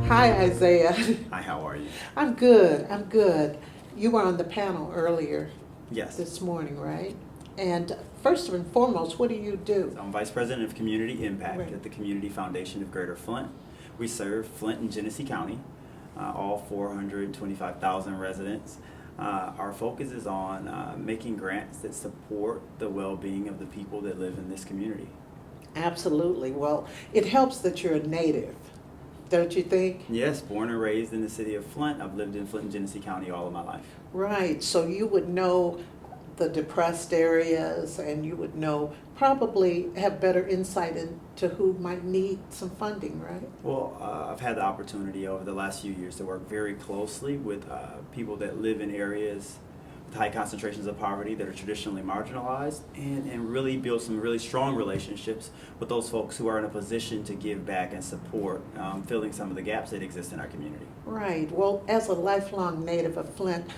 Hi, Isaiah. Hi, how are you? I'm good. I'm good. You were on the panel earlier Yes. this morning, right? And first and foremost, what do you do? So I'm Vice President of Community Impact Right. at the Community Foundation of Greater Flint. We serve Flint and Genesee County, all 425,000 residents. Our focus is on making grants that support the well-being of the people that live in this community. Absolutely. Well, it helps that you're a native, don't you think? Yes, born and raised in the city of Flint. I've lived in Flint and Genesee County all of my life. Right. So you would know the depressed areas and you would know, probably have better insight into who might need some funding, right? Well, I've had the opportunity over the last few years to work very closely with people that live in areas with high concentrations of poverty that are traditionally marginalized and really build some really strong relationships with those folks who are in a position to give back and support filling some of the gaps that exist in our community. Right. Well, as a lifelong native of Flint,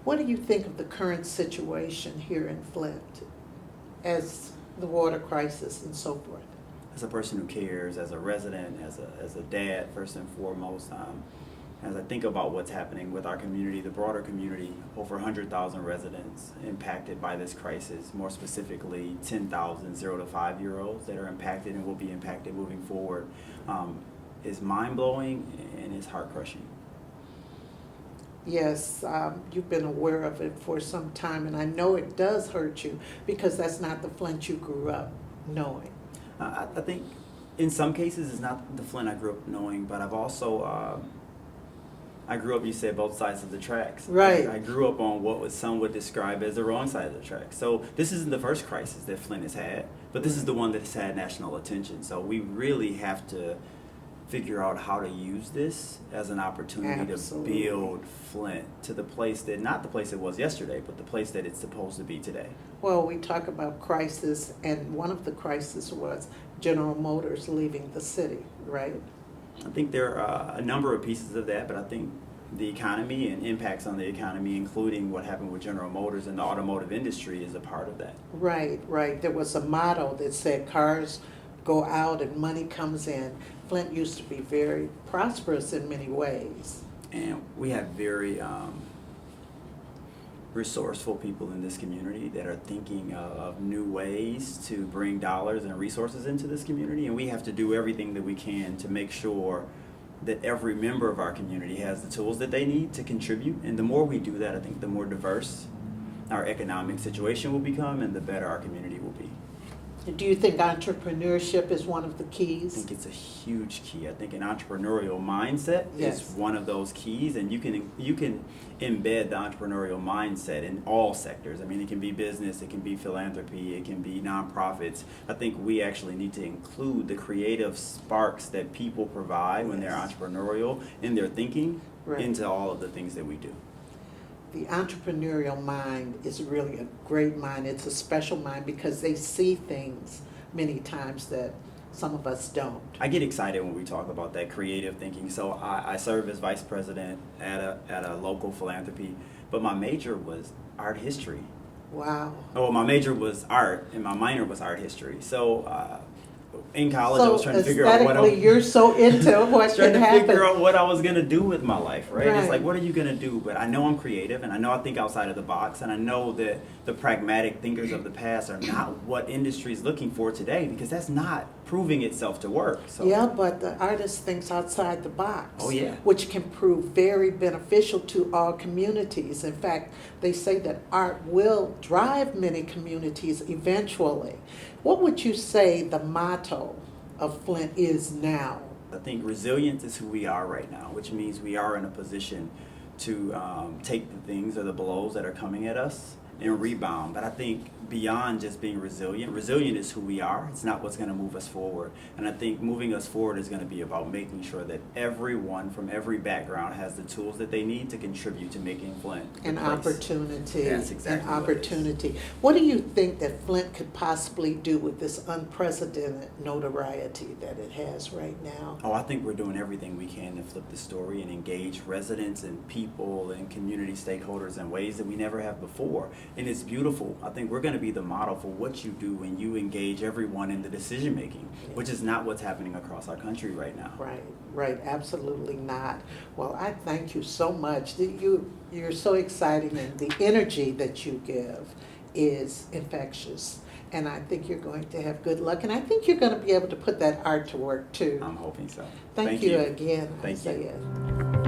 what do you think of the current situation here in Flint as the water crisis and so forth? As a person who cares, as a resident, as a dad, first and foremost, as I think about what's happening with our community, the broader community, over 100,000 residents impacted by this crisis, more specifically 10,000 0 to 5-year-olds that are impacted and will be impacted moving forward, is mind-blowing and is heart-crushing. Yes, you've been aware of it for some time, and I know it does hurt you because that's not the Flint you grew up knowing. I think in some cases it's not the Flint I grew up knowing, but I've also I grew up, you said, both sides of the tracks. Right. I grew up on what some would describe as the wrong side of the tracks. So this isn't the first crisis that Flint has had, but this is the one that's had national attention. So we really have to figure out how to use this as an opportunity Absolutely. to build Flint to the place that, not the place it was yesterday, but the place that it's supposed to be today. Well, we talk about crisis, and one of the crises was General Motors leaving the city, right? I think there are a number of pieces of that, but I think the economy and impacts on the economy, including what happened with General Motors and the automotive industry, is a part of that. Right, right. There was a motto that said cars go out and money comes in. Flint used to be very prosperous in many ways. And we have very resourceful people in this community that are thinking of new ways to bring dollars and resources into this community, and we have to do everything that we can to make sure that every member of our community has the tools that they need to contribute. And the more we do that, I think the more diverse our economic situation will become and the better our community will be. Do you think entrepreneurship is one of the I keys? think it's a huge key. I think an entrepreneurial mindset Yes. is one of those keys, and you can embed the entrepreneurial mindset in all sectors. I mean, it can be business, it can be philanthropy, it can be nonprofits. I think we actually need to include the creative sparks that people provide when they're Yes. entrepreneurial in their thinking Right. into all of the things that we do. The entrepreneurial mind is really a great mind. It's a special mind because they see things many times that some of us don't. I get excited when we talk about that creative thinking. So I serve as vice president at a local philanthropy, but my major was art history. Wow. Oh, my major was art and my minor was art history. So in college, I was trying to figure out what I aesthetically, you're so into what trying can to happen. figure out what I was gonna do with my life, right? It's Right. like, what are you gonna do? But I know I'm creative, and I know I think outside of the box, and I know that the pragmatic thinkers of the past are not what industry is looking for today, because that's not proving itself to work. So Yeah, but the artist thinks outside the box. Oh, yeah. Which can prove very beneficial to all communities. In fact, they say that art will drive many communities eventually. What would you say the motto of Flint is now? I think resilience is who we are right now, which means we are in a position to take the things or the blows that are coming at us and rebound. But I think beyond just being resilient is who we are. It's not what's going to move us forward. And I think moving us forward is going to be about making sure that everyone from every background has the tools that they need to contribute to making Flint the An place. opportunity. That's exactly An what it is. opportunity. What do you think that Flint could possibly do with this unprecedented notoriety that it has right now? Oh, I think we're doing everything we can to flip the story and engage residents and people and community stakeholders in ways that we never have before. And it's beautiful. I think we're going to be the model for what you do when you engage everyone in the decision making, which is not what's happening across our country right now. Right, right, absolutely not. Well, I thank you so much. You're so exciting, and the energy that you give is infectious. And I think you're going to have good luck, and I think you're going to be able to put that art to work too. I'm hoping so. Thank you again, Thank you. Isaiah.